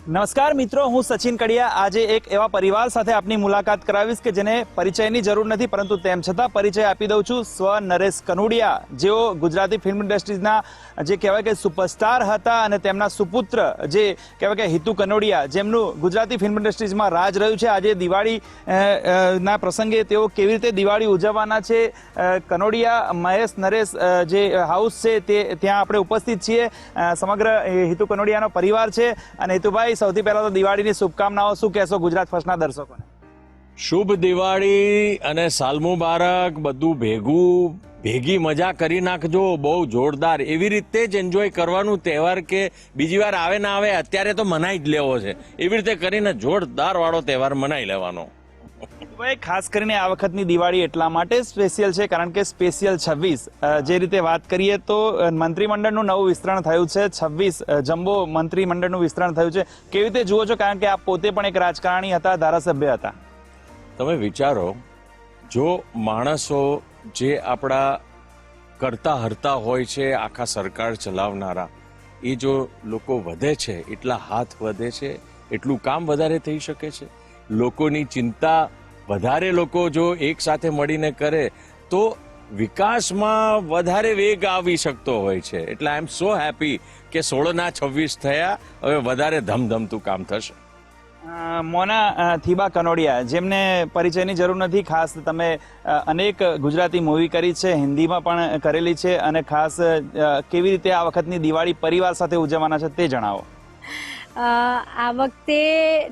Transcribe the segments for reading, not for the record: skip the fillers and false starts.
નમસ્કાર મિત્રો, હું સચિન કડિયા આજે એક એવા પરિવાર સાથે આપની મુલાકાત કરાવીશ કે જેને પરિચયની જરૂર નથી, પરંતુ તેમ છતાં પરિચય આપી દઉં છું. સ્વ નરેશ કનોડિયા, જેઓ ગુજરાતી ફિલ્મ ઇન્ડસ્ટ્રીઝના જે કહેવાય કે સુપરસ્ટાર હતા, અને તેમના સુપુત્ર જે કહેવાય કે હિતુ કનોડિયા, જેમનું ગુજરાતી ફિલ્મ ઇન્ડસ્ટ્રીઝમાં રાજ રહ્યું છે. આજે દિવાળી ના પ્રસંગે તેઓ કેવી રીતે દિવાળી ઉજવવાના છે, કનોડિયા મહેશ નરેશ જે હાઉસ છે તે ત્યાં આપણે ઉપસ્થિત છીએ. સમગ્ર હિતુ કનોડિયાનો પરિવાર છે. અને હિતુભાઈ, સૌથી પહેલા તો દિવાળીની શુભકામનાઓ શું કહેશો ગુજરાત ફર્સ્ટના દર્શકોને? શુભ દિવાળી અને સાલ મુબારક. બધું ભેગી મજા કરી નાખજો, બહુ જોરદાર એવી રીતે જ એન્જોય કરવાનું તહેવાર, કે બીજી વાર આવે ના આવે અત્યારે તો મનાઈ જ લેવો છે. એવી રીતે કરીને જોરદાર વાળો તહેવાર મનાઈ લેવાનો. ખાસ કરીને આ વખતની દિવાળી એટલા માટે સ્પેશિયલ છે કારણ કે સ્પેશિયલ 26 જે રીતે વાત કરીએ તો મંત્રીમંડળનું નવું વિસ્તરણ થયું છે. 26 જમ્બો મંત્રીમંડળનું વિસ્તરણ થયું છે. કેવી રીતે જુઓ છો, કારણ કે આપ પોતે પણ એક રાજકારણી હતા, ધારાસભ્ય હતા? તમે વિચારો, જો માણસો જે આપણા કરતા હરતા હોય છે, આખા સરકાર ચલાવનારા, એ જો લોકો વધે છે, એટલા હાથ વધે છે, એટલું કામ વધારે થઈ શકે છે. લોકોની ચિંતા વધારે લોકો જો એક સાથે મળીને કરે તો વિકાસમાં વધારે વેગ આવી શકતો હોય છે. એટલે આઈ એમ સો હેપી કે 16ના 26 થયા, હવે વધારે ધમધમતું કામ થશે. મોના થીબા કનોડિયા, જેમને પરિચયની જરૂર નથી, ખાસ તમે અનેક ગુજરાતી મૂવી કરી છે, હિન્દીમાં પણ કરેલી છે, અને ખાસ કેવી રીતે આ વખતની દિવાળી પરિવાર સાથે ઉજવવાના છે તે જણાવો. આ વખતે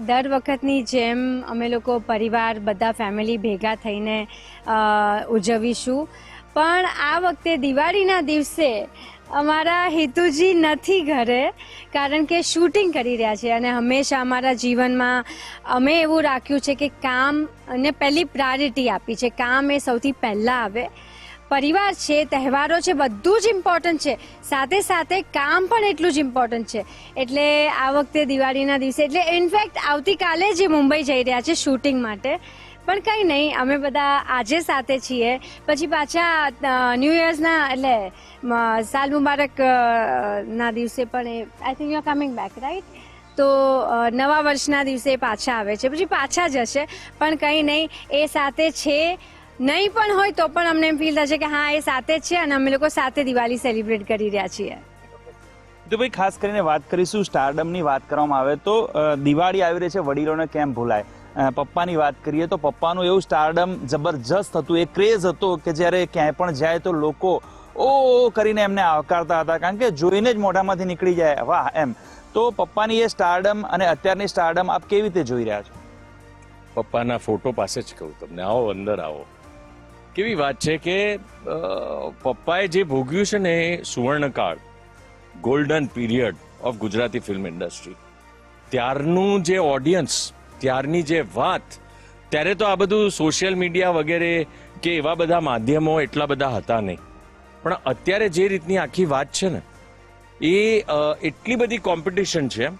દર વખતની જેમ અમે લોકો પરિવાર બધા ફેમિલી ભેગા થઈને ઉજવીશું, પણ આ વખતે દિવાળીના દિવસે અમારા હિતુજી નથી ઘરે, કારણ કે શૂટિંગ કરી રહ્યા છે. અને હંમેશા અમારા જીવનમાં અમે એવું રાખ્યું છે કે કામ અને પહેલી પ્રાયોરિટી આપી છે. કામ એ સૌથી પહેલાં આવે. પરિવાર છે, તહેવારો છે, બધું જ ઇમ્પોર્ટન્ટ છે, સાથે સાથે કામ પણ એટલું જ ઇમ્પોર્ટન્ટ છે. એટલે આ વખતે દિવાળીના દિવસે, એટલે ઇનફેક્ટ આવતીકાલે જ મુંબઈ જઈ રહ્યા છે શૂટિંગ માટે, પણ કંઈ નહીં, અમે બધા આજે સાથે છીએ. પછી પાછા ન્યૂ યર્સના એટલે સાલ મુબારક ના દિવસે પણ I think you are coming back, right? તો નવા વર્ષના દિવસે પાછા આવે છે, પછી પાછા જશે. પણ કંઈ નહીં, એ સાથે છે. નહીં પણ હોય તો પણ અમને એમ ફીલ થશે કે હા, એ સાથે જ છે અને અમે લોકો સાથે દિવાળી સેલિબ્રેટ કરી રહ્યા છીએ. તો ભાઈ, ખાસ કરીને વાત કરીશું સ્ટારડમની. વાત કરવામાં આવે તો દિવાળી આવી રહી છે, વડીલોને કેમ ભૂલાય. પપ્પાની વાત કરીએ તો પપ્પાનું એવું સ્ટારડમ જબરજસ્ત હતું, એ ક્રેઝ હતો કે જ્યારે ક્યાંય પણ જાય તો લોકો ઓ કરીને એમને આવકારતા હતા, કારણ કે જોઈને જ મોઢામાંથી નીકળી જાય વાહ એમ. તો પપ્પાની એ સ્ટારડમ અને અત્યારની સ્ટારડમ આપ કેવી રીતે જોઈ રહ્યા છો? પપ્પાના ફોટો પાસે જ કહું તમને, આવો અંદર આવો. કેવી વાત છે કે પપ્પાએ જે ભોગ્યું છે ને, એ સુવર્ણકાળ, golden period of Gujarati film industry. ત્યારનું જે ઓડિયન્સ, ત્યારની જે વાત, ત્યારે તો આ બધું સોશિયલ મીડિયા વગેરે કે એવા બધા માધ્યમો એટલા બધા હતા નહીં. પણ અત્યારે જે રીતની આખી વાત છે ને, એ એટલી બધી કોમ્પિટિશન છે,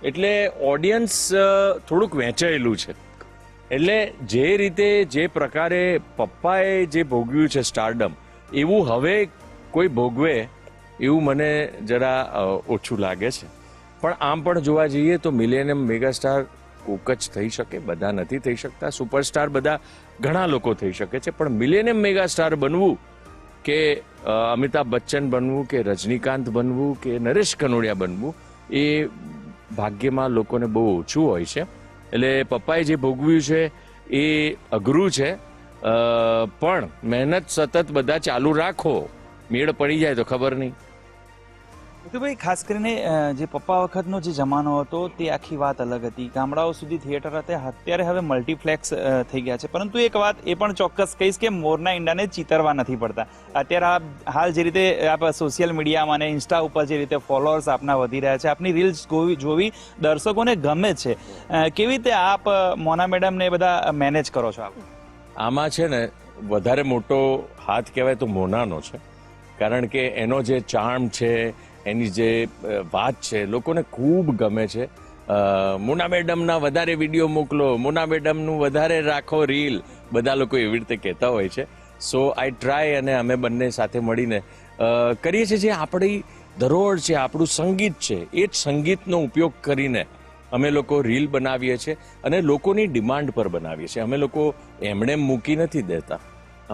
એટલે ઓડિયન્સ થોડુંક વહેંચાયેલું છે. એટલે જે રીતે, જે પ્રકારે પપ્પાએ જે ભોગવ્યું છે સ્ટારડમ, એવું હવે કોઈ ભોગવે એવું મને જરા ઓછું લાગે છે. પણ આમ પણ જોવા જઈએ તો મિલેનિયમ મેગાસ્ટાર કોક જ થઈ શકે, બધા નથી થઈ શકતા. સુપરસ્ટાર બધા ઘણા લોકો થઈ શકે છે, પણ મિલેનિયમ મેગાસ્ટાર બનવું, કે અમિતાભ બચ્ચન બનવું, કે રજનીકાંત બનવું, કે નરેશ કનોડિયા બનવું, એ ભાગ્યમાં લોકોને બહુ ઓછું હોય છે. એટલે પપ્પાએ જે ભોગવ્યું છે એ અઘરું છે, પણ મહેનત સતત બધા ચાલુ રાખો, મેળ પડી જાય તો ખબર નહીં. ભાઈ, ખાસ કરીને જે પપ્પા વખતનો જે જમાનો હતો તે આખી વાત અલગ હતી. ગામડાઓ સુધી થિયેટર હતા, અત્યારે હવે મલ્ટીપ્લેક્સ થઈ ગયા છે. પરંતુ એક વાત એ પણ ચોક્કસ કહીશ કે મોરના ઈંડાને ચીતરવા નથી પડતા. અત્યારે હાલ જે રીતે આપ સોશિયલ મીડિયામાં અને ઇન્સ્ટા ઉપર જે રીતે ફોલોઅર્સ આપના વધી રહ્યા છે, આપની રીલ્સ જોવી દર્શકોને ગમે છે. કેવી રીતે આપ મોના મેડમને એ બધા મેનેજ કરો છો? આમાં છે ને, વધારે મોટો હાથ કહેવાય તો મોનાનો છે, કારણ કે એનો જે ચાર્મ છે, એની જે વાત છે, લોકોને ખૂબ ગમે છે. મોના મેડમના વધારે વિડીયો મોકલો, મોના મેડમનું વધારે રાખો રીલ, બધા લોકો એવી રીતે કહેતા હોય છે. સો આઈ ટ્રાય, અને અમે બંને સાથે મળીને કરીએ છીએ. જે આપણી ધરોહર છે, આપણું સંગીત છે, એ જ સંગીતનો ઉપયોગ કરીને અમે લોકો રીલ બનાવીએ છીએ અને લોકોની ડિમાન્ડ પર બનાવીએ છીએ. અમે લોકો એમણે મૂકી નથી દેતા.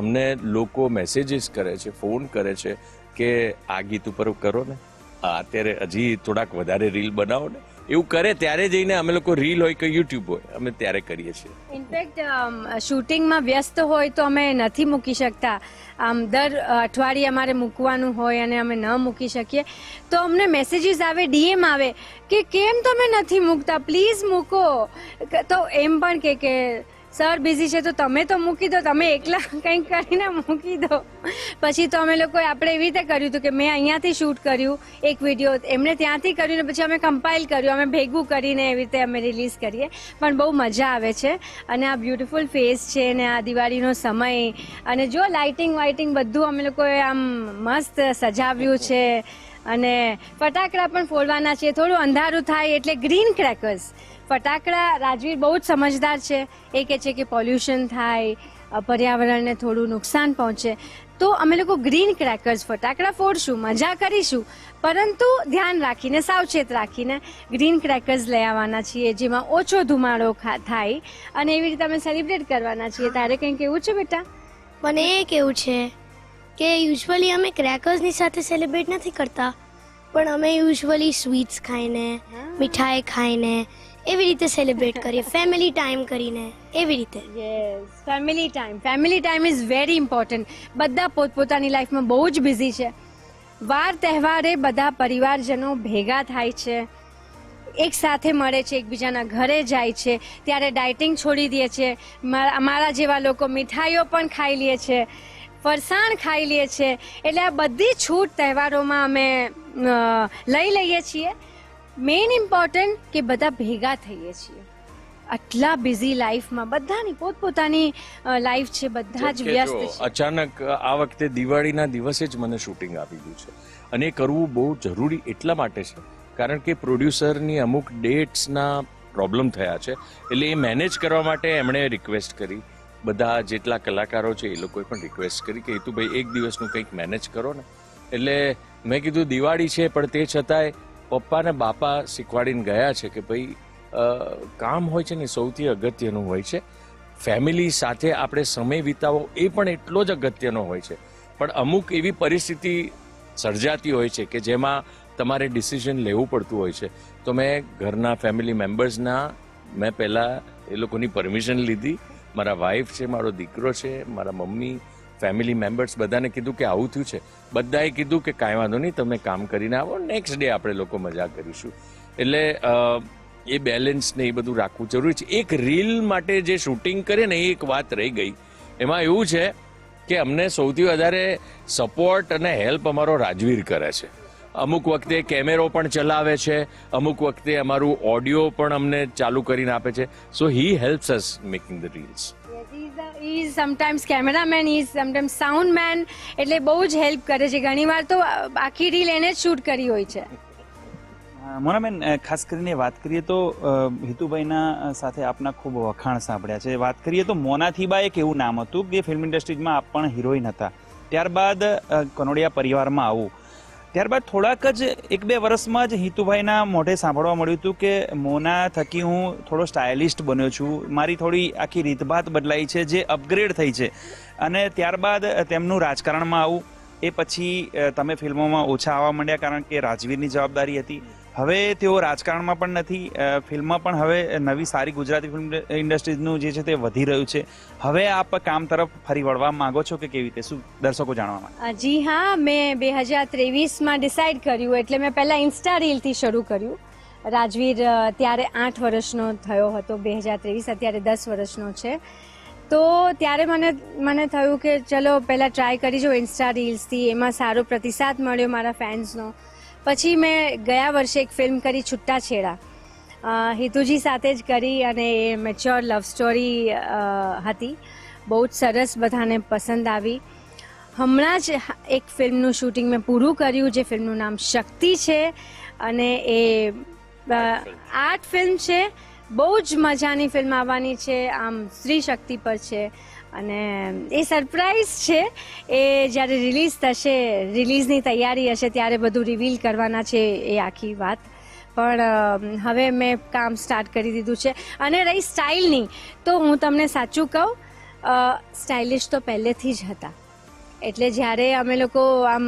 અમને લોકો મેસેજીસ કરે છે, ફોન કરે છે કે આ ગીત ઉપર કરો ને, અત્યારે હજી થોડાક વધારે રીલ બનાવો ને, એવું કરે ત્યારે જઈને અમે લોકો રીલ હોય કે યુટ્યુબ હોય અમે ત્યારે કરીએ છીએ. ઇનફેક્ટ શૂટિંગમાં વ્યસ્ત હોય તો અમે નથી મૂકી શકતા. આમ દર અઠવાડિયે અમારે મૂકવાનું હોય અને અમે ન મૂકી શકીએ તો અમને મેસેજીસ આવે, ડીએમ આવે કે કેમ તમે નથી મૂકતા, પ્લીઝ મૂકો. તો એમ પણ કે સર બિઝી છે તો તમે તો મૂકી દો, તમે એકલા કંઈક કરીને મૂકી દો. પછી તો અમે લોકોએ આપણે એવી રીતે કર્યું હતું કે મેં અહીંયાથી શૂટ કર્યું એક વિડીયો, એમણે ત્યાંથી કર્યું ને પછી અમે કમ્પાઇલ કર્યું, અમે ભેગું કરીને એવી રીતે અમે રિલીઝ કરીએ. પણ બહુ મજા આવે છે અને આ બ્યુટિફુલ ફેસ છે ને આ દિવાળીનો સમય અને જો લાઇટિંગ બધું અમે લોકોએ આમ મસ્ત સજાવ્યું છે અને ફટાકડા પણ ફોડવાના છે. થોડું અંધારું થાય એટલે ગ્રીન ક્રેકર્સ ફટાકડા. રાજવીર બહુ જ સમજદાર છે, એ કહે છે કે પોલ્યુશન થાય, પર્યાવરણને થોડું નુકસાન પહોંચે, તો અમે લોકો ગ્રીન ક્રેકર્સ ફટાકડા ફોડશું, મજા કરીશું, પરંતુ ધ્યાન રાખીને, સાવચેત રાખીને ગ્રીન ક્રેકર્સ લઈ આવવાના છીએ જેમાં ઓછો ધુમાડો થાય અને એવી રીતે અમે સેલિબ્રેટ કરવાના છીએ. તારે કંઈ કેવું છે બેટા? મને એ કેવું છે કે યુઝ્યુઅલી અમે ક્રેકર્સની સાથે સેલિબ્રેટ નથી કરતા, પણ અમે યુઝ્યુઅલી સ્વીટ્સ ખાઈને, મીઠાઈ ખાઈને એવી રીતે સેલિબ્રેટ કરીએ, ફેમિલી ટાઈમ કરીને એવી રીતે. Yes, family time is very important. બધા પોતપોતાની લાઈફમાં બહુ જ બિઝી છે. વાર તહેવારે બધા પરિવારજનો ભેગા થાય છે, એક સાથે મળે છે, એકબીજાના ઘરે જાય છે, ત્યારે ડાયટિંગ છોડી દે છે. અમારા જેવા લોકો મીઠાઈઓ પણ ખાઈ લે છે, ફરસાણ ખાઈ લે છે. એટલે આ બધી છૂટ તહેવારોમાં અમે લઈ લઈએ છીએ. મેઇન ઇમ્પોર્ટન્ટ કે બધા ભેગા થઈએ છીએ. આટલા બિઝી લાઈફમાં બધાની પોતપોતાની લાઈફ છે, બધા જ વ્યસ્ત છે. અચાનક આ વખતે દિવાળીના દિવસે જ મને શૂટિંગ આવી ગયું છે અને એ કરવું બહુ જરૂરી એટલા માટે છે કારણ કે પ્રોડ્યુસરની અમુક ડેટ્સના પ્રોબ્લેમ થયા છે. એટલે એ મેનેજ કરવા માટે એમણે રિક્વેસ્ટ કરી, બધા જેટલા કલાકારો છે એ લોકોએ પણ રિક્વેસ્ટ કરી કે હિતુભાઈ એક દિવસનું કંઈક મેનેજ કરો ને. એટલે મેં કીધું દિવાળી છે પણ તે છતાંય પપ્પા ને બાપા શીખવાડીને ગયા છે કે ભાઈ કામ હોય છે ને સૌથી અગત્યનું હોય છે, ફેમિલી સાથે આપણે સમય વિતાવો એ પણ એટલો જ અગત્યનો હોય છે. પણ અમુક એવી પરિસ્થિતિ સર્જાતી હોય છે કે જેમાં તમારે ડિસિઝન લેવું પડતું હોય છે. તો મેં ઘરના ફેમિલી મેમ્બર્સના મેં પહેલાં એ લોકોની પરમિશન લીધી. મારા વાઈફ છે, મારો દીકરો છે, મારા મમ્મી, ફેમિલી મેમ્બર્સ બધાને કીધું કે આવું થયું છે. બધાએ કીધું કે કાંઈ વાંધો નહીં, તમે કામ કરીને આવો, નેક્સ્ટ ડે આપણે લોકો મજા કરીશું. એટલે એ બેલેન્સ ને એ બધું રાખવું જરૂરી છે. એક રીલ માટે જે શૂટિંગ કરે ને એ એક વાત રહી ગઈ. એમાં એવું છે કે અમને સૌથી વધારે સપોર્ટ અને હેલ્પ અમારો રાજવીર કરે છે. અમુક વખતે કેમેરો પણ ચલાવે છે, અમુક વખતે અમારું ઓડિયો પણ અમને ચાલુ કરીને આપે છે. So he helps us making the reels. He is sometimes cameraman, he is sometimes sound man, એટલે બહુ જ હેલ્પ કરે છે. ઘણીવાર તો આખી રીલ એને જ શૂટ કરી હોય છે. મોનાબેન, ખાસ કરીને વાત કરીએ તો હિતુભાઈના સાથે આપના ખૂબ વખાણ સાંભળ્યા છે. વાત કરીએ તો મોનાથીબા એક એવું નામ હતું કે ફિલ્મ ઇન્ડસ્ટ્રીમાં આપ પણ હિરોઈન હતા. ત્યારબાદ કનોડિયા પરિવારમાં આવું, ત્યારબાદ થોડાક જ 1-2 વર્ષમાં જ હિતુભાઈના મોઢે સાંભળવા મળ્યું હતું કે મોના થકી હું થોડો સ્ટાઇલિસ્ટ બન્યો છું, મારી થોડી આખી રીતભાત બદલાઈ છે, જે અપગ્રેડ થઈ છે. અને ત્યારબાદ તેમનું રાજકારણમાં આવું, એ પછી તમે ફિલ્મોમાં ઓછા આવવા માંડ્યા કારણ કે રાજવીરની જવાબદારી હતી. હવે તેઓ રાજકારણમાં પણ નથી, ફિલ્મમાં પણ હવે નવી સારી ગુજરાતી ફિલ્મ ઇન્ડસ્ટ્રીઝનું જે છે તે વધી રહ્યું છે. હવે આપ કામ તરફ ફરી વળવા માંગો છો કે કેવી રીતે, શું દર્શકો જાણવા માંગે? જી હા, મેં 2023માં ડિસાઈડ કર્યું, એટલે મેં પહેલાં ઇન્સ્ટા રીલથી શરૂ કર્યું. રાજવીર ત્યારે 8 વર્ષનો થયો હતો, 2023, અત્યારે 10 વર્ષનો છે. તો ત્યારે મને થયું કે ચલો પહેલાં ટ્રાય કરી જો ઇન્સ્ટા રીલ્સથી, એમાં સારો પ્રતિસાદ મળ્યો મારા ફેન્સનો. પછી મેં ગયા વર્ષે એક ફિલ્મ કરી છૂટાછેડા, હિતુજી સાથે જ કરી અને એ મેચ્યોર લવ સ્ટોરી હતી. બહુ જ સરસ, બધાને પસંદ આવી. હમણાં જ એક ફિલ્મનું શૂટિંગ મેં પૂરું કર્યું, જે ફિલ્મનું નામ શક્તિ છે અને એ આર્ટ ફિલ્મ છે. બહુ જ મજાની ફિલ્મ આવવાની છે, આમ સ્ત્રી શક્તિ પર છે અને એ સરપ્રાઈઝ છે. એ જ્યારે રિલીઝ થશે, રિલીઝની તૈયારી હશે ત્યારે બધું રિવીલ કરવાના છે એ આખી વાત. પણ હવે મેં કામ સ્ટાર્ટ કરી દીધું છે. અને રહી સ્ટાઇલની, તો હું તમને સાચું કહું, સ્ટાઇલિશ તો પહેલેથી જ હતા. એટલે જ્યારે અમે લોકો આમ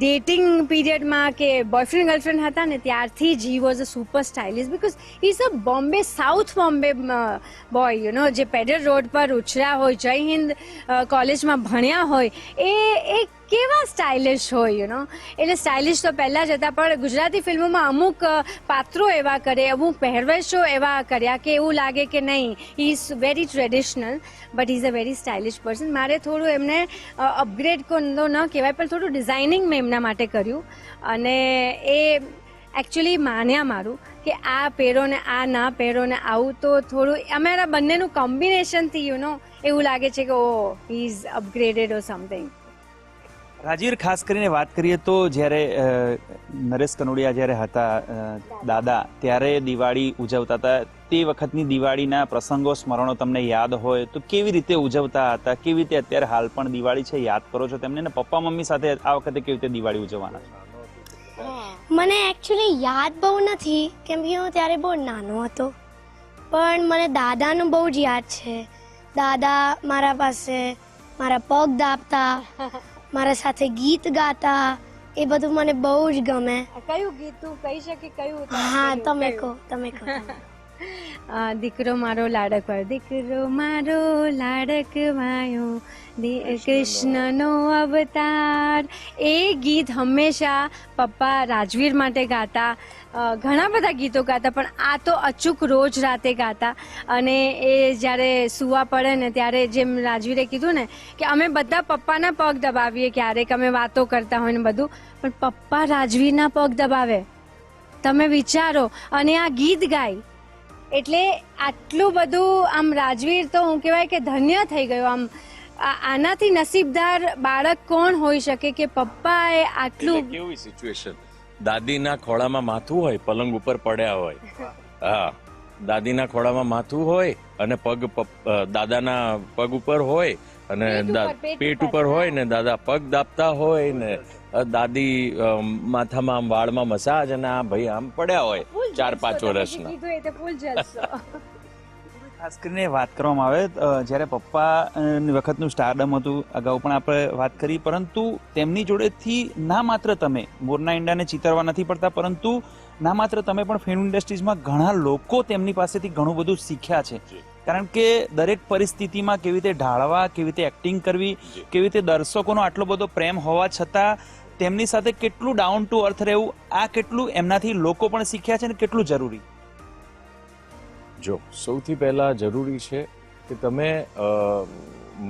ડેટિંગ પીરિયડમાં કે બોયફ્રેન્ડ ગર્લફ્રેન્ડ હતા ને, ત્યારથી જ he was a super stylish, because he is a Bombay, south Bombay boy, you know, જે પેડર રોડ પર ઉછર્યા હોય, જય હિન્દ કોલેજમાં ભણ્યા હોય, એ કેવા સ્ટાઇલિશ હોય, યુ નો. એટલે સ્ટાઇલિશ તો પહેલાં જ હતા, પણ ગુજરાતી ફિલ્મોમાં અમુક પાત્રો એવા કરે, અમુક પહેરવેશો એવા કર્યા કે એવું લાગે કે નહીં, he is very traditional but he is a very stylish person. મારે થોડું એમને અપગ્રેડ તો ન કહેવાય, પણ થોડું ડિઝાઇનિંગ મેં એમના માટે કર્યું, અને એ એકચ્યુઅલી માન્યા મારું કે આ પહેરો ને આ ના પહેરો ને આવું, તો થોડું અમારા બંનેનું કોમ્બિનેશનથી, યુ નો, એવું લાગે છે કે oh he is upgraded or something. Rajiv, ખાસ કરીને વાત કરીએ તો જ્યારે નરેશ કનોડિયા જ્યારે હતા દાદા, ત્યારે દિવાળી ઉજવતા હતા. તે વખતની દિવાળીના પ્રસંગો, સ્મરણો તમને યાદ હોય તો કેવી રીતે ઉજવતા હતા? કેવી રીતે અત્યારે હાલ પણ દિવાળી છે યાદ કરો છો તેમને? ને પપ્પા મમ્મી સાથે આ વખતે કેવી રીતે દિવાળી ઉજવવાના છો? મને એકચ્યુઅલી યાદ બહુ નથી, કેમ કે હું ત્યારે બહુ નાનો હતો, પણ મને દાદાનું બહુ જ યાદ છે. દાદા મારા પાસે મારા પગ દાબતા, મારા સાથે ગીત ગાતા, એ બધું મને બહુ જ ગમે. કયું ગીત તું કહી શકે? કયું? હા, તમે કહો. દીકરો મારો લાડકવાયો, દીકરો મારો લાડકવાયો, કૃષ્ણનો અવતાર. એ ગીત હંમેશા પપ્પા રાજવીર માટે ગાતા. ઘણા બધા ગીતો ગાતા, પણ આ તો અચૂક રોજ રાતે ગાતા. અને એ જ્યારે સૂવા પડે ને ત્યારે, જેમ રાજવીરે કીધું ને કે અમે બધા પપ્પાના પગ દબાવીએ, ક્યારેક અમે વાતો કરતા હોય ને બધું, પણ પપ્પા રાજવીરના પગ દબાવે. તમે વિચારો, અને આ ગીત ગાય, એટલે આટલું બધું આમ રાજવીર તો હું કહેવાય કે ધન્ય થઈ ગયો. આમ આનાથી નસીબદાર બાળક કોણ હોઈ શકે કે પપ્પાએ આટલું. કેવી સિચ્યુએશન, દાદીના ખોળામાં માથું હોય, પલંગ ઉપર પડ્યા હોય. હા, દાદીના ખોળામાં માથું હોય અને પગ દાદાના પગ ઉપર હોય, અને પેટ ઉપર હોય ને દાદા પગ દાબતા હોય ને દાદી માથામાં આમ વાળમાં મસાજ, અને આ ભાઈ આમ પડ્યા હોય 4-5 વર્ષના. ખાસ કરીને વાત કરવામાં આવે, જ્યારે પપ્પા વખતનું સ્ટારડમ હતું, અગાઉ પણ આપણે વાત કરી, પરંતુ તેમની જોડેથી ના માત્ર તમે મોરના ઈંડાને ચિતરવા નથી પડતા, પરંતુ ના માત્ર તમે પણ ફિલ્મ ઇન્ડસ્ટ્રીઝમાં ઘણા લોકો તેમની પાસેથી ઘણું બધું શીખ્યા છે. કારણ કે દરેક પરિસ્થિતિમાં કેવી રીતે ઢાળવા, કેવી રીતે એક્ટિંગ કરવી, કેવી રીતે દર્શકોનો આટલો બધો પ્રેમ હોવા છતાં તેમની સાથે કેટલું ડાઉન ટુ અર્થ રહેવું, આ કેટલું એમનાથી લોકો પણ શીખ્યા છે ને કેટલું જરૂરી? જો, સૌથી પહેલા જરૂરી છે કે તમે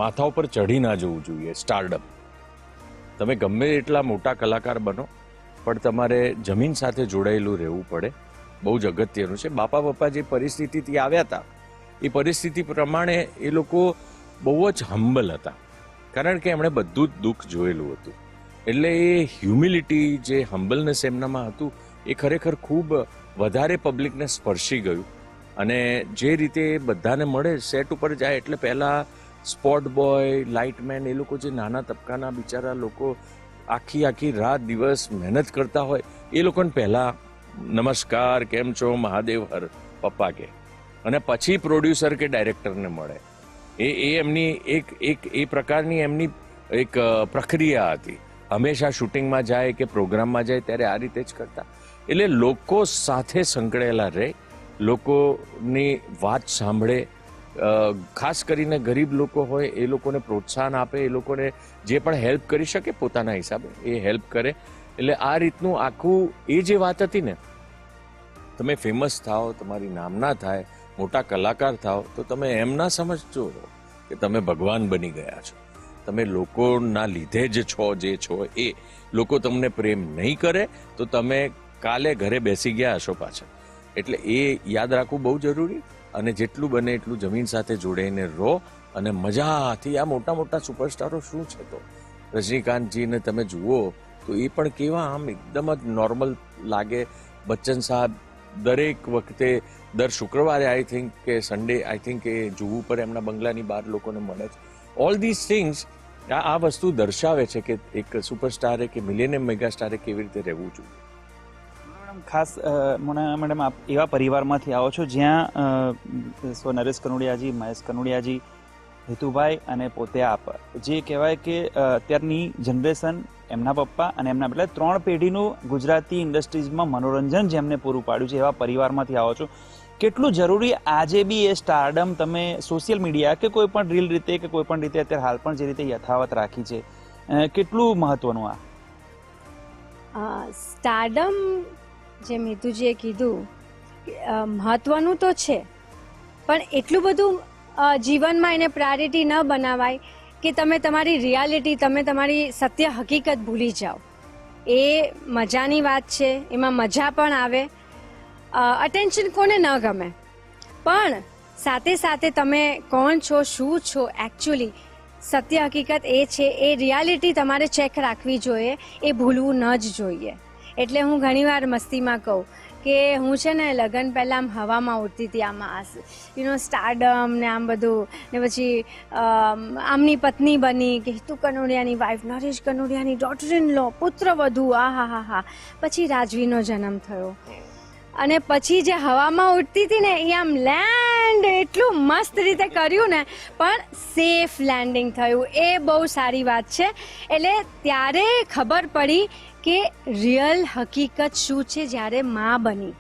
માથા ઉપર ચઢી ના જવું જોઈએ સ્ટારડમ. તમે ગમે એટલા મોટા કલાકાર બનો, પણ તમારે જમીન સાથે જોડાયેલું રહેવું પડે. બહુ જ અગત્યનું છે. બાપા પપ્પા જે પરિસ્થિતિથી આવ્યા હતા, એ પરિસ્થિતિ પ્રમાણે એ લોકો બહુ જ હમ્બલ હતા, કારણ કે એમણે બધું જ દુઃખ જોયેલું હતું. એટલે એ હ્યુમિલિટી, જે હમ્બલનેસ એમનામાં હતું, એ ખરેખર ખૂબ વધારે પબ્લિકને સ્પર્શી ગયું. અને જે રીતે બધાને મળે, સેટ ઉપર જાય એટલે પહેલાં સ્પોટ બોય, લાઇટમેન, એ લોકો જે નાના તબક્કાના બિચારા લોકો આખી રાત દિવસ મહેનત કરતા હોય, એ લોકોને પહેલાં નમસ્કાર, કેમ છો, મહાદેવ હર પપ્પા કે, અને પછી પ્રોડ્યુસર કે ડાયરેક્ટરને મળે. એ એમની એક એ પ્રકારની એમની એક પ્રક્રિયા હતી. હંમેશા શૂટિંગમાં જાય કે પ્રોગ્રામમાં જાય ત્યારે આ રીતે જ કરતા. એટલે લોકો સાથે સંકળાયેલા રહે, લોકોની વાત સાંભળે, ખાસ કરીને ગરીબ લોકો હોય એ લોકોને પ્રોત્સાહન આપે, એ લોકોને જે પણ હેલ્પ કરી શકે પોતાના હિસાબે એ હેલ્પ કરે. એટલે આ રીતનું આખું એ જે વાત હતી ને, તમે ફેમસ થાઓ, તમારી નામના થાય, મોટા કલાકાર થાઓ, તો તમે એમ ના સમજજો કે તમે ભગવાન બની ગયા છો. તમે લોકોના લીધે જ છો જે છો. એ લોકો તમને પ્રેમ નહીં કરે તો તમે કાલે ઘરે બેસી ગયા હશો પાછા. એટલે એ યાદ રાખવું બહુ જરૂરી. અને જેટલું બને એટલું જમીન સાથે જોડાઈને રહો અને મજાથી. આ મોટા મોટા સુપરસ્ટારો શું છે, તો રજનીકાંતજીને તમે જુઓ તો એ પણ કેવા આમ એકદમ જ નોર્મલ લાગે. બચ્ચન સાહેબ દરેક વખતે દર શુક્રવારે આઈ થિંક કે સન્ડે આઈ થિંક એ જુહુ પર એમના બંગલાની બહાર લોકોને મળે છે. ઓલ ધીસ થિંગ્સ આ વસ્તુ દર્શાવે છે કે એક સુપરસ્ટારે કે મિલેનિયમ મેગાસ્ટારે કેવી રીતે રહેવું જોઈએ. ખાસ મોના મેડમ, આપ એવા પરિવારમાંથી આવો છો જ્યાં સ્વ નરેશ કનોડિયાજી, મહેશ કનોડિયાજી, હેતુભાઈ અને પોતે આપ, જે કહેવાય કે અત્યારની જનરેશન, એમના પપ્પા અને એમના એટલે 3 પેઢીનું ગુજરાતી ઇન્ડસ્ટ્રીઝમાં મનોરંજન જેમને પૂરું પાડ્યું છે, એવા પરિવારમાંથી આવો છો. કેટલું જરૂરી આજે બી એ સ્ટારડમ તમે સોશિયલ મીડિયા કે કોઈ પણ રીલ રીતે કે કોઈ પણ રીતે અત્યારે હાલ પણ જે રીતે યથાવત રાખી છે, કેટલું મહત્વનું સ્ટારડમ, જે મિતુજીએ કીધું, મહત્વનું તો છે, પણ એટલું બધું જીવનમાં એને પ્રાયોરિટી ન બનાવાય કે તમે તમારી રિયાલિટી, તમે તમારી સત્ય હકીકત ભૂલી જાઓ. એ મજાની વાત છે, એમાં મજા પણ આવે, અટેન્શન કોને ન ગમે, પણ સાથે સાથે તમે કોણ છો, શું છો, એકચ્યુઅલી સત્ય હકીકત એ છે, એ રિયાલિટી તમારે ચેક રાખવી જોઈએ, એ ભૂલવું ન જ જોઈએ. એટલે હું ઘણીવાર મસ્તીમાં કહું કે હું છે ને લગ્ન પહેલાં આમ હવામાં ઉડતી હતી, આમાં સ્ટારડમ ને આમ બધું, ને પછી આમની પત્ની બની કે હિતુ કનોડિયાની વાઇફ, નરેશ કનોડિયાની ડોટર ઇન લો, પુત્રવધુ, હા. પછી રાજવીનો જન્મ થયો અને પછી જે હવામાં ઉડતી હતી ને એ આમ લેન્ડ એટલું મસ્ત રીતે કર્યું ને, પણ સેફ લેન્ડિંગ થયું, એ બહુ સારી વાત છે. એટલે ત્યારે ખબર પડી કે રિયલ હકીકત શું છે. જ્યારે માં બની,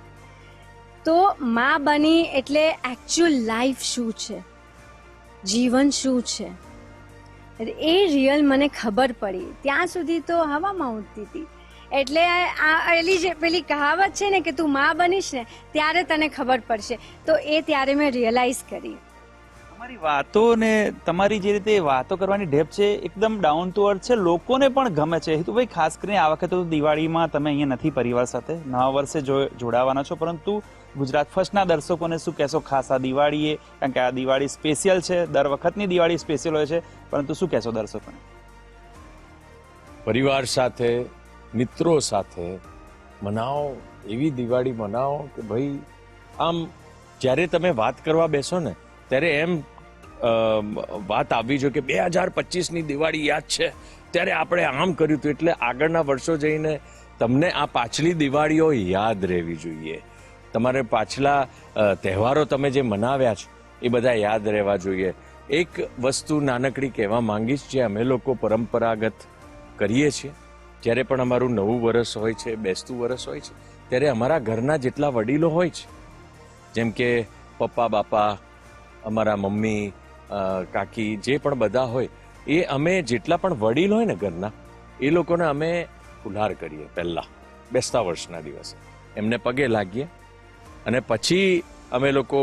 તો માં બની એટલે એકચ્યુઅલ લાઈફ શું છે, જીવન શું છે, એ રિયલ મને ખબર પડી. ત્યાં સુધી તો હવામાં ઉડતી હતી. એટલે પેલી કહાવત છે ને કે તું માં બનીશ ને ત્યારે તને ખબર પડશે, તો એ ત્યારે મેં રિયલાઇઝ કરી. તમારી વાતો ને તમારી જે રીતે વાતો કરવાની ઢેપ છે, એકદમ ડાઉન ટુ અર્થ છે, લોકોને પણ ગમે છે. હિતુભાઈ, ખાસ કરીને આ વખતે તો દિવાળીમાં તમે અહીંયા નથી પરિવાર સાથે, નવા વર્ષે જોડાવાના છો, પરંતુ ગુજરાત ફર્સ્ટના દર્શકોને શું કહેશો ખાસ આ દિવાળીએ? કારણ કે આ દિવાળી સ્પેશિયલ છે, દર વખતની દિવાળી સ્પેશિયલ હોય છે, પરંતુ શું કહેશો દર્શકોને? પરિવાર સાથે, મિત્રો સાથે મનાવો, એવી દિવાળી મનાવો કે ભાઈ આમ જ્યારે તમે વાત કરવા બેસો ને ત્યારે એમ વાત આવવી જોઈએ કે 2025ની દિવાળી યાદ છે, ત્યારે આપણે આમ કર્યું હતું. એટલે આગળના વર્ષો જઈને તમને આ પાછલી દિવાળીઓ યાદ રહેવી જોઈએ. તમારે પાછલા તહેવારો તમે જે મનાવ્યા છે એ બધા યાદ રહેવા જોઈએ. એક વસ્તુ નાનકડી કહેવા માંગીશ, જે અમે લોકો પરંપરાગત કરીએ છીએ, જ્યારે પણ અમારું નવું વર્ષ હોય છે, બેસતું વર્ષ હોય છે, ત્યારે અમારા ઘરના જેટલા વડીલો હોય છે, જેમ કે પપ્પા, બાપા, અમારા મમ્મી, કાકી, જે પણ બધા હોય, એ અમે જેટલા પણ વડીલ હોય ને ઘરના, એ લોકોને અમે ફુલહાર કરીએ પહેલાં બેસતા વર્ષના દિવસે, એમને પગે લાગીએ અને પછી અમે લોકો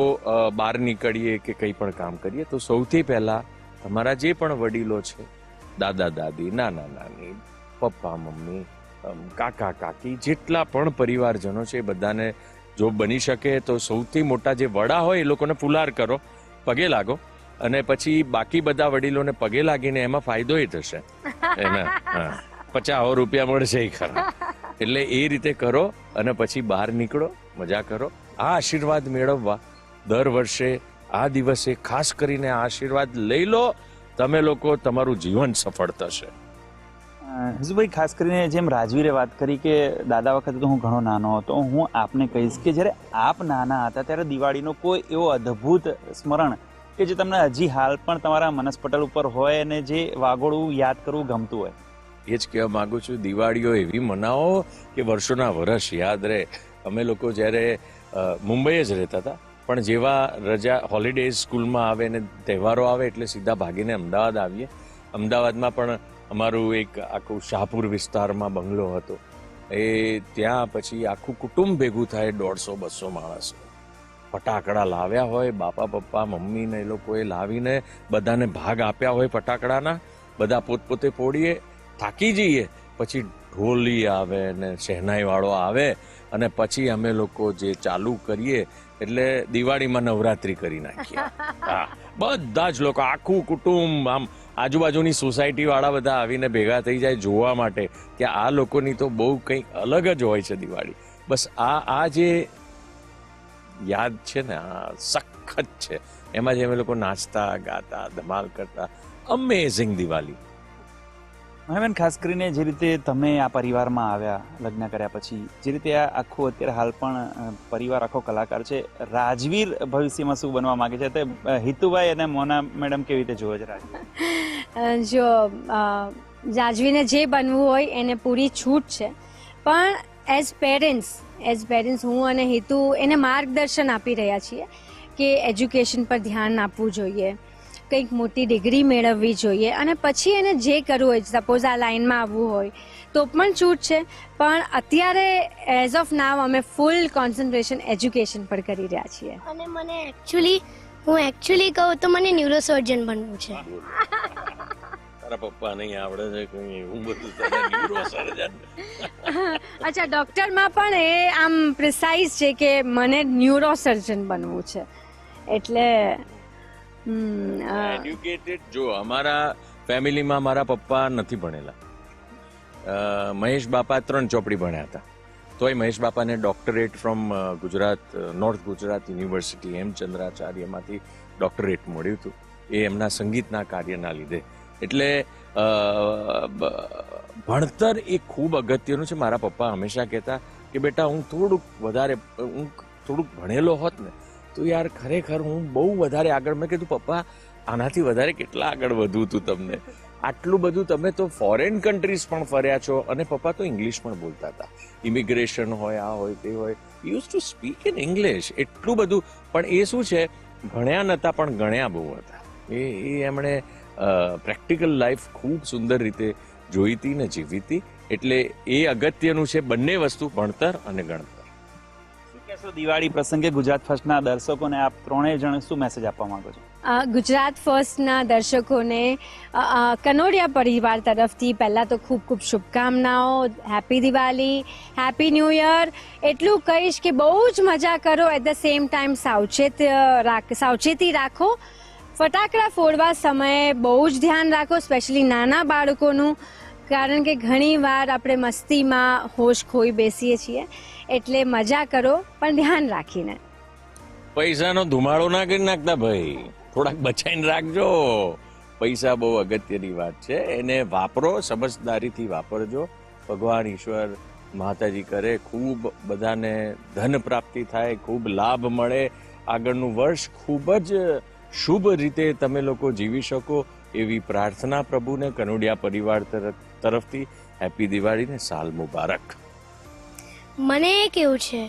બહાર નીકળીએ કે કંઈ પણ કામ કરીએ. તો સૌથી પહેલાં તમારા જે પણ વડીલો છે, દાદા દાદી, નાના નાની, પપ્પા મમ્મી, કાકા કાકી, જેટલા પણ પરિવારજનો છે એ બધાને જો બની શકે તો સૌથી મોટા જે વડા હોય એ લોકોને ફુલાર કરો, પગે લાગો, અને પછી બાકી બધા વડીલોને પગે લાગીને એમાં ફાયદો એ થશે, એને 50 રૂપિયા મળશે એ ખરા. એટલે એ રીતે કરો અને પછી બહાર નીકળો, મજા કરો. આ આશીર્વાદ મેળવવા દર વર્ષે આ દિવસે ખાસ કરીને આ આશીર્વાદ લઈ લો, તમે લોકો તમારું જીવન સફળ થશે. હિતુભાઈ, ખાસ કરીને જેમ રાજવીરે વાત કરી કે દાદા વખતે તો હું ઘણો નાનો હતો, હું આપને કહીશ કે જ્યારે આપ નાના હતા ત્યારે દિવાળીનો કોઈ એવો અદ્ભુત સ્મરણ કે જે તમને હજી હાલ પણ તમારા મનસ્પટલ ઉપર હોય અને જે વાગોળવું યાદ કરવું ગમતું હોય? એ જ કહેવા માંગુ છું, દિવાળીઓ એવી મનાવો કે વર્ષોના વર્ષ યાદ રહે. અમે લોકો જ્યારે મુંબઈ જ રહેતા હતા, પણ જેવા રજા હોલિડેઝ સ્કૂલમાં આવે ને તહેવારો આવે એટલે સીધા ભાગીને અમદાવાદ આવીએ. અમદાવાદમાં પણ અમારું એક આખું શાહપુર વિસ્તારમાં બંગલો હતો, એ ત્યાં પછી આખું કુટુંબ ભેગું થાય, 150-200 માણસ. ફટાકડા લાવ્યા હોય, બાપા પપ્પા મમ્મીને એ લોકોએ લાવીને બધાને ભાગ આપ્યા હોય ફટાકડાના, બધા પોતપોતે ફોડીએ, થાકી જઈએ, પછી ઢોલી આવે ને શહેનાઈવાળો આવે અને પછી અમે લોકો જે ચાલુ કરીએ એટલે દિવાળીમાં નવરાત્રી કરી નાખીએ. હા, બધા જ લોકો, આખું કુટુંબ, આમ આજુબાજુની સોસાયટી વાળા બધા આવીને ભેગા થઈ જાય જોવા માટે કે આ લોકોની તો બહુ કંઈક અલગ જ હોય છે દિવાળી. બસ આ જે યાદ છે ને, આ સખત છે. એમાં જે અમે લોકો નાચતા, ગાતા, ધમાલ કરતા, અમેઝિંગ દિવાળી. મહેબેન, ખાસ કરીને જે રીતે તમે આ પરિવારમાં આવ્યા લગ્ન કર્યા પછી, જે રીતે આ આખું અત્યારે હાલ પણ પરિવાર આખો કલાકાર છે, રાજવીર ભવિષ્યમાં શું બનવા માંગે છે, તે હિતુભાઈ અને મોના મેડમ કેવી રીતે જોવે છે રાજવીર? જો રાજવીને જે બનવું હોય એને પૂરી છૂટ છે, પણ એઝ પેરેન્ટ્સ હું અને હિતુ એને માર્ગદર્શન આપી રહ્યા છીએ કે એજ્યુકેશન પર ધ્યાન આપવું જોઈએ, કંઈક મોટી ડિગ્રી મેળવવી જોઈએ, અને પછી એને જે કરવું હોય, સપોઝ આ લાઈનમાં આવવું હોય તો પણ છૂટ છે, પણ અત્યારે એઝ ઓફ નાવ અમે ફૂલ કોન્સન્ટ્રેશન એજ્યુકેશન પર કરી રહ્યા છીએ. અને હું એકચ્યુઅલી કહું તો મને ન્યુરોસર્જન બનવું છે. તારા પપ્પા નહીં આવડે છે કઈ એવું બધું તને ન્યુરોસર્જન? અચ્છા, ડૉક્ટરમાં પણ એ આમ પ્રિસાઇઝ છે કે મને ન્યુરોસર્જન બનવું છે, એટલે એડ્યુકેટેડ. જો અમારા ફેમિલીમાં મારા પપ્પા નથી ભણેલા. મહેશ બાપા 3 ચોપડી ભણ્યા હતા, તોય મહેશ બાપાને doctorate from Gujarat, north Gujarat university હેમચંદ્રાચાર્યમાંથી ડોક્ટરેટ મળ્યું હતું, એ એમના સંગીતના કાર્યના લીધે. એટલે ભણતર એ ખૂબ અગત્યનું છે. મારા પપ્પા હંમેશા કહેતા કે બેટા હું થોડુંક ભણેલો હોત ને તો યાર ખરેખર હું બહુ વધારે આગળ. મેં કીધું પપ્પા આનાથી વધારે કેટલા આગળ વધવું હતું તમને, આટલું બધું તમે તો ફોરેન કન્ટ્રીઝ પણ ફર્યા છો, અને પપ્પા તો ઇંગ્લિશ પણ બોલતા હતા. ઇમિગ્રેશન હોય, આ હોય તે હોય, use to speak in English, એટલું બધું. પણ એ શું છે, ભણ્યા નહોતા પણ ગણ્યા બહુ હતા. એ એમણે પ્રેક્ટિકલ લાઈફ ખૂબ સુંદર રીતે જોઈ હતી ને જીવી હતી. એટલે એ અગત્યનું છે, બંને વસ્તુ, ભણતર અને ગણતર. શું કહેશો દિવાળી પ્રસંગે ગુજરાત ફર્સ્ટના દર્શકોને આપ ત્રણેય જણ શું મેસેજ આપવા માંગો છો? ગુજરાત ફર્સ્ટના દર્શકોને કનોડિયા પરિવાર તરફથી પહેલાં તો ખૂબ ખૂબ શુભકામનાઓ, happy Diwali, happy new year. એટલું કહીશ કે બહુ જ મજા કરો, એટ ધ સેમ ટાઈમ સાવચેતી રાખો. ફટાકડા ફોડવા સમયે બહુ જ ધ્યાન રાખો, સ્પેશિયલી નાના બાળકોનું, કારણ કે ઘણી વાર આપણે મસ્તીમાં હોશ ખોઈ બેસીએ છીએ. એટલે મજા કરો પણ ધ્યાન રાખીને. પૈસાનો ધુમાડો ના કરી નાખતા ભાઈ, થોડાક બચાઈને રાખજો. પૈસા બહુ અગત્યની વાત છે, એને વાપરો, સમજદારીથી વાપરજો. ભગવાન ઈશ્વર માતાજી કરે ખૂબ બધાને ધન પ્રાપ્તિ થાય, ખૂબ લાભ મળે, આગળનું વર્ષ ખૂબ જ શુભ રીતે તમે લોકો જીવી શકો એવી પ્રાર્થના પ્રભુને કનોડિયા પરિવાર તરફથી. હેપી દિવાળી ને સાલ મુબારક. મને એ કેવું છે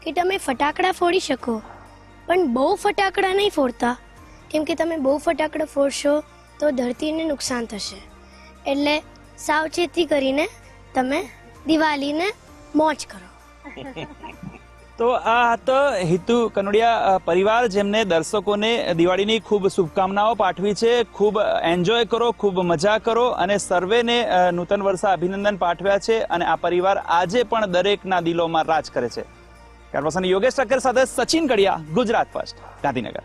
કે તમે ફટાકડા ફોડી શકો, પણ બહુ ફટાકડા નહીં ફોડતા, કેમ કે તમે બહુ ફટાકડા ફોડશો તો ધરતીને નુકસાન થશે. એટલે સાવચેતી કરીને તમે દિવાળીને મોજ કરો. તો આ તો હિતુ કનોડિયા પરિવાર, જેમને દર્શકોને દિવાળીની ખૂબ શુભકામનાઓ પાઠવી છે. ખૂબ એન્જોય કરો, ખૂબ મજા કરો, અને સર્વેને નૂતન વર્ષા અભિનંદન પાઠવ્યા છે. અને આ પરિવાર આજે પણ દરેકના દિલોમાં રાજ કરે છે. કેમેરા પર્સન યોગેશ ઠક્કર સાથે સચિન કડિયા, ગુજરાત ફર્સ્ટ, ગાંધીનગર.